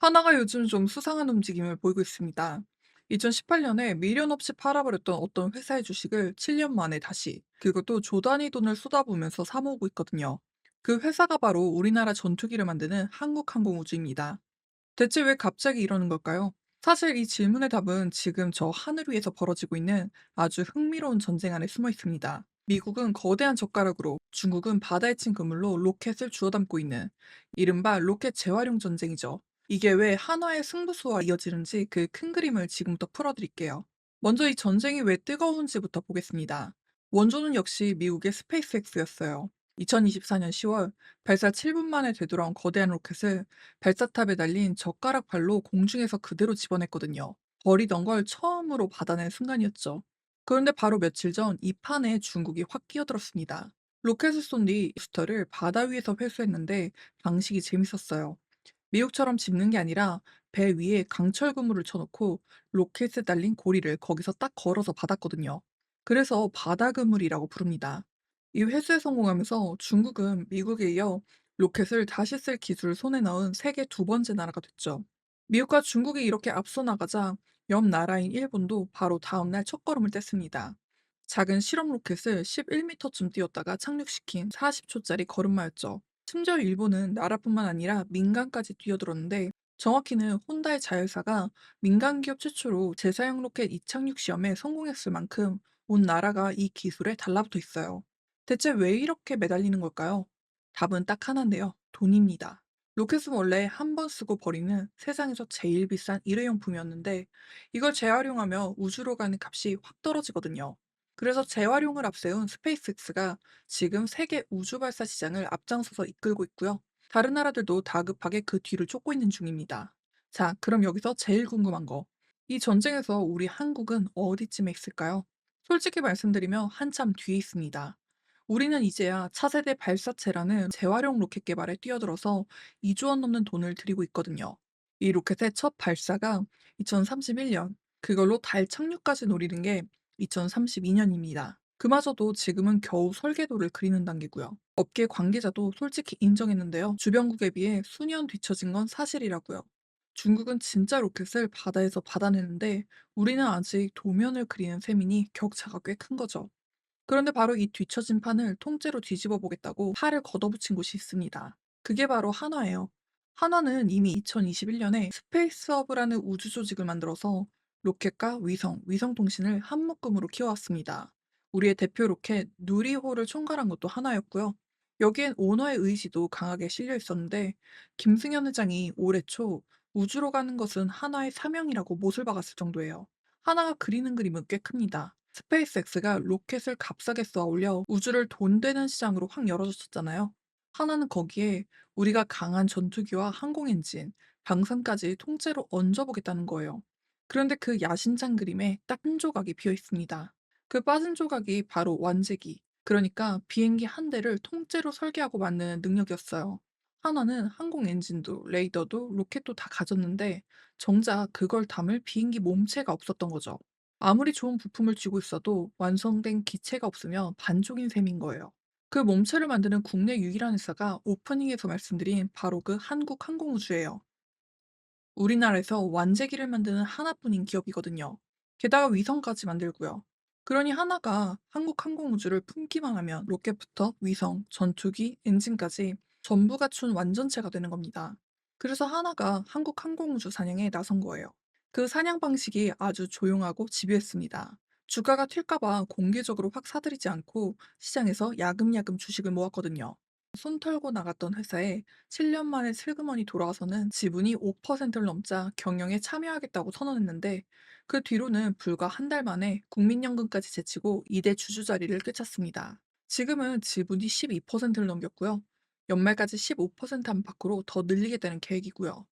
하나가 요즘 좀 수상한 움직임을 보이고 있습니다. 2018년에 미련 없이 팔아버렸던 어떤 회사의 주식을 7년 만에 다시, 그것도 조 단위 돈을 쏟아부으면서 사모으고 있거든요. 그 회사가 바로 우리나라 전투기를 만드는 한국항공우주입니다. 대체 왜 갑자기 이러는 걸까요? 사실 이 질문의 답은 지금 저 하늘 위에서 벌어지고 있는 아주 흥미로운 전쟁 안에 숨어 있습니다. 미국은 거대한 젓가락으로, 중국은 바다에 친 그물로 로켓을 주워 담고 있는 이른바 로켓 재활용 전쟁이죠. 이게 왜 한화의 승부수와 이어지는지 그 큰 그림을 지금부터 풀어드릴게요. 먼저 이 전쟁이 왜 뜨거운지부터 보겠습니다. 원조는 역시 미국의 스페이스X였어요. 2024년 10월 발사 7분 만에 되돌아온 거대한 로켓을 발사탑에 달린 젓가락 발로 공중에서 그대로 집어냈거든요. 버리던 걸 처음으로 받아낸 순간이었죠. 그런데 바로 며칠 전 이 판에 중국이 확 끼어들었습니다. 로켓을 쏜 뒤 부스터를 바다 위에서 회수했는데 방식이 재밌었어요. 미국처럼 짚는 게 아니라 배 위에 강철 그물을 쳐놓고 로켓에 달린 고리를 거기서 딱 걸어서 받았거든요. 그래서 바다 그물이라고 부릅니다. 이 회수에 성공하면서 중국은 미국에 이어 로켓을 다시 쓸 기술을 손에 넣은 세계 두 번째 나라가 됐죠. 미국과 중국이 이렇게 앞서 나가자 옆 나라인 일본도 바로 다음날 첫걸음을 뗐습니다. 작은 실험 로켓을 11m쯤 띄웠다가 착륙시킨 40초짜리 걸음마였죠. 심지어 일본은 나라뿐만 아니라 민간까지 뛰어들었는데, 정확히는 혼다의 자회사가 민간 기업 최초로 제사용 로켓 이착륙 시험에 성공했을 만큼 온 나라가 이 기술에 달라붙어 있어요. 대체 왜 이렇게 매달리는 걸까요? 답은 딱 하나인데요. 돈입니다. 로켓은 원래 한 번 쓰고 버리는 세상에서 제일 비싼 일회용품이었는데, 이걸 재활용하며 우주로 가는 값이 확 떨어지거든요. 그래서 재활용을 앞세운 스페이스X가 지금 세계 우주 발사 시장을 앞장서서 이끌고 있고요. 다른 나라들도 다급하게 그 뒤를 쫓고 있는 중입니다. 자, 그럼 여기서 제일 궁금한 거. 이 전쟁에서 우리 한국은 어디쯤에 있을까요? 솔직히 말씀드리면 한참 뒤에 있습니다. 우리는 이제야 차세대 발사체라는 재활용 로켓 개발에 뛰어들어서 2조 원 넘는 돈을 들이고 있거든요. 이 로켓의 첫 발사가 2031년, 그걸로 달 착륙까지 노리는 게 2032년입니다. 그마저도 지금은 겨우 설계도를 그리는 단계고요. 업계 관계자도 솔직히 인정했는데요. 주변국에 비해 수년 뒤처진 건 사실이라고요. 중국은 진짜 로켓을 바다에서 받아내는데 우리는 아직 도면을 그리는 셈이니 격차가 꽤 큰 거죠. 그런데 바로 이 뒤처진 판을 통째로 뒤집어 보겠다고 팔을 걷어붙인 곳이 있습니다. 그게 바로 한화예요. 한화는 이미 2021년에 스페이스허브라는 우주 조직을 만들어서 로켓과 위성통신을 한 묶음으로 키워왔습니다. 우리의 대표 로켓 누리호를 총괄한 것도 한화였고요. 여기엔 오너의 의지도 강하게 실려 있었는데, 김승현 회장이 올해 초 우주로 가는 것은 한화의 사명이라고 못을 박았을 정도예요. 하나가 그리는 그림은 꽤 큽니다. 스페이스X가 로켓을 값싸게 쏘아 올려 우주를 돈 되는 시장으로 확 열어줬었잖아요. 하나는 거기에 우리가 강한 전투기와 항공엔진, 방산까지 통째로 얹어보겠다는 거예요. 그런데 그 야심찬 그림에 딱 한 조각이 비어 있습니다. 그 빠진 조각이 바로 완제기, 그러니까 비행기 한 대를 통째로 설계하고 만드는 능력이었어요. 하나는 항공 엔진도 레이더도 로켓도 다 가졌는데 정작 그걸 담을 비행기 몸체가 없었던 거죠. 아무리 좋은 부품을 쥐고 있어도 완성된 기체가 없으면 반쪽인 셈인 거예요. 그 몸체를 만드는 국내 유일한 회사가 오프닝에서 말씀드린 바로 그 한국항공우주예요. 우리나라에서 완제기를 만드는 하나뿐인 기업이거든요. 게다가 위성까지 만들고요. 그러니 하나가 한국항공우주를 품기만 하면 로켓부터 위성, 전투기, 엔진까지 전부 갖춘 완전체가 되는 겁니다. 그래서 하나가 한국항공우주 사냥에 나선 거예요. 그 사냥 방식이 아주 조용하고 집요했습니다. 주가가 튈까봐 공개적으로 확 사들이지 않고 시장에서 야금야금 주식을 모았거든요. 손 털고 나갔던 회사에 7년 만에 슬그머니 돌아와서는 지분이 5%를 넘자 경영에 참여하겠다고 선언했는데, 그 뒤로는 불과 한 달 만에 국민연금까지 제치고 2대 주주 자리를 꿰찼습니다. 지금은 지분이 12%를 넘겼고요. 연말까지 15% 안팎으로 더 늘리게 되는 계획이고요.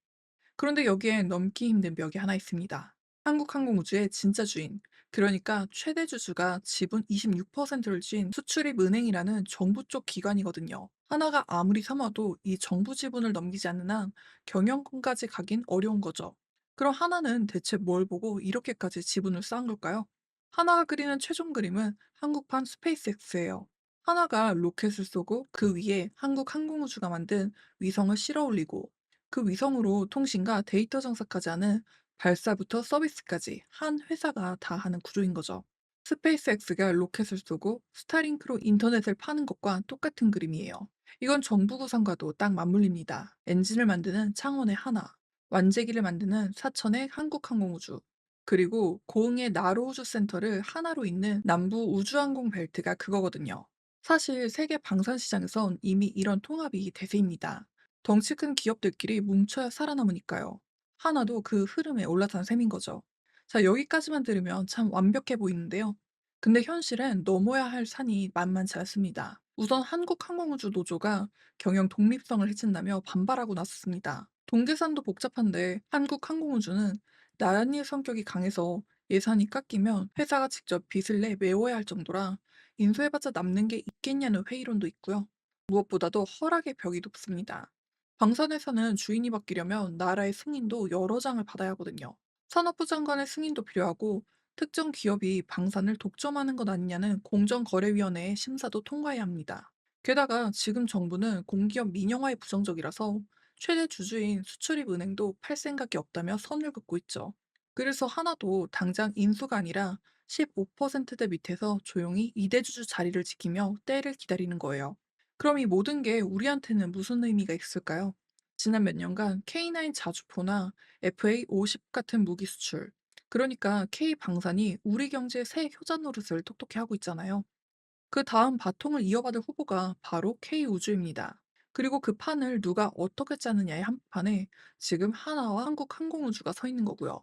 그런데 여기엔 넘기 힘든 벽이 하나 있습니다. 한국항공우주의 진짜 주인, 그러니까 최대 주주가 지분 26%를 쥔 수출입은행이라는 정부 쪽 기관이거든요. 하나가 아무리 삼아도 이 정부 지분을 넘기지 않는 한 경영권까지 가긴 어려운 거죠. 그럼 하나는 대체 뭘 보고 이렇게까지 지분을 쌓은 걸까요? 하나가 그리는 최종 그림은 한국판 스페이스X예요. 하나가 로켓을 쏘고 그 위에 한국항공우주가 만든 위성을 실어 올리고, 그 위성으로 통신과 데이터 장사까지 하는 발사부터 서비스까지 한 회사가 다 하는 구조인 거죠. 스페이스X가 로켓을 쏘고 스타링크로 인터넷을 파는 것과 똑같은 그림이에요. 이건 정부 구상과도 딱 맞물립니다. 엔진을 만드는 창원의 하나, 완제기를 만드는 사천의 한국항공우주, 그리고 고흥의 나로우주센터를 하나로 잇는 남부 우주항공 벨트가 그거거든요. 사실 세계 방산 시장에선 이미 이런 통합이 대세입니다. 덩치 큰 기업들끼리 뭉쳐야 살아남으니까요. 하나도 그 흐름에 올라탄 셈인 거죠. 자, 여기까지만 들으면 참 완벽해 보이는데요. 근데 현실엔 넘어야 할 산이 만만치 않습니다. 우선 한국항공우주 노조가 경영 독립성을 해친다며 반발하고 나섰습니다. 동계산도 복잡한데 한국항공우주는 나란히 성격이 강해서 예산이 깎이면 회사가 직접 빚을 내 메워야 할 정도라 인수해봤자 남는 게 있겠냐는 회의론도 있고요. 무엇보다도 허락의 벽이 높습니다. 방산회사는 주인이 바뀌려면 나라의 승인도 여러 장을 받아야 하거든요. 산업부 장관의 승인도 필요하고 특정 기업이 방산을 독점하는 것 아니냐는 공정거래위원회의 심사도 통과해야 합니다. 게다가 지금 정부는 공기업 민영화에 부정적이라서 최대 주주인 수출입은행도 팔 생각이 없다며 선을 긋고 있죠. 그래서 하나도 당장 인수가 아니라 15%대 밑에서 조용히 이대주주 자리를 지키며 때를 기다리는 거예요. 그럼 이 모든 게 우리한테는 무슨 의미가 있을까요? 지난 몇 년간 K9 자주포나 FA50 같은 무기 수출, 그러니까 K 방산이 우리 경제의 새 효자 노릇을 톡톡히 하고 있잖아요. 그 다음 바통을 이어받을 후보가 바로 K우주입니다. 그리고 그 판을 누가 어떻게 짜느냐의 한판에 지금 하나와 한국항공우주가 서 있는 거고요.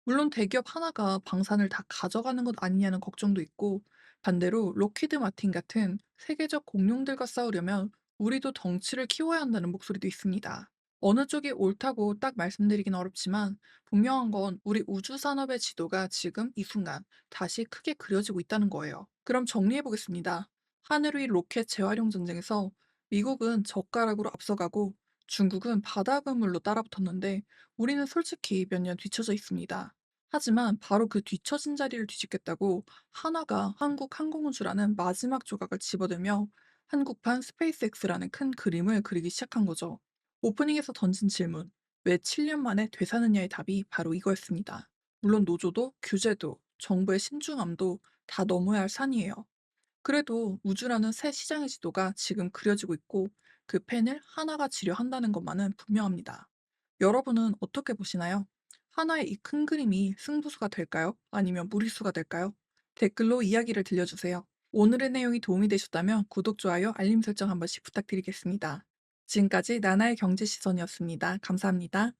물론 대기업 하나가 방산을 다 가져가는 것 아니냐는 걱정도 있고, 반대로 로키드 마틴 같은 세계적 공룡들과 싸우려면 우리도 덩치를 키워야 한다는 목소리도 있습니다. 어느 쪽이 옳다고 딱 말씀드리긴 어렵지만 분명한 건 우리 우주 산업의 지도가 지금 이 순간 다시 크게 그려지고 있다는 거예요. 그럼 정리해 보겠습니다. 하늘 위 로켓 재활용 전쟁에서 미국은 젓가락으로 앞서가고 중국은 바다 그물로 따라붙었는데 우리는 솔직히 몇 년 뒤처져 있습니다. 하지만 바로 그 뒤처진 자리를 뒤집겠다고 하나가 한국 항공우주라는 마지막 조각을 집어들며 한국판 스페이스X라는 큰 그림을 그리기 시작한 거죠. 오프닝에서 던진 질문, 왜 7년 만에 되사느냐의 답이 바로 이거였습니다. 물론 노조도 규제도 정부의 신중함도 다 넘어야 할 산이에요. 그래도 우주라는 새 시장의 지도가 지금 그려지고 있고 그 펜을 하나가 지려 한다는 것만은 분명합니다. 여러분은 어떻게 보시나요? 하나의 이 큰 그림이 승부수가 될까요? 아니면 무리수가 될까요? 댓글로 이야기를 들려주세요. 오늘의 내용이 도움이 되셨다면 구독, 좋아요, 알림 설정 한 번씩 부탁드리겠습니다. 지금까지 나나의 경제시선이었습니다. 감사합니다.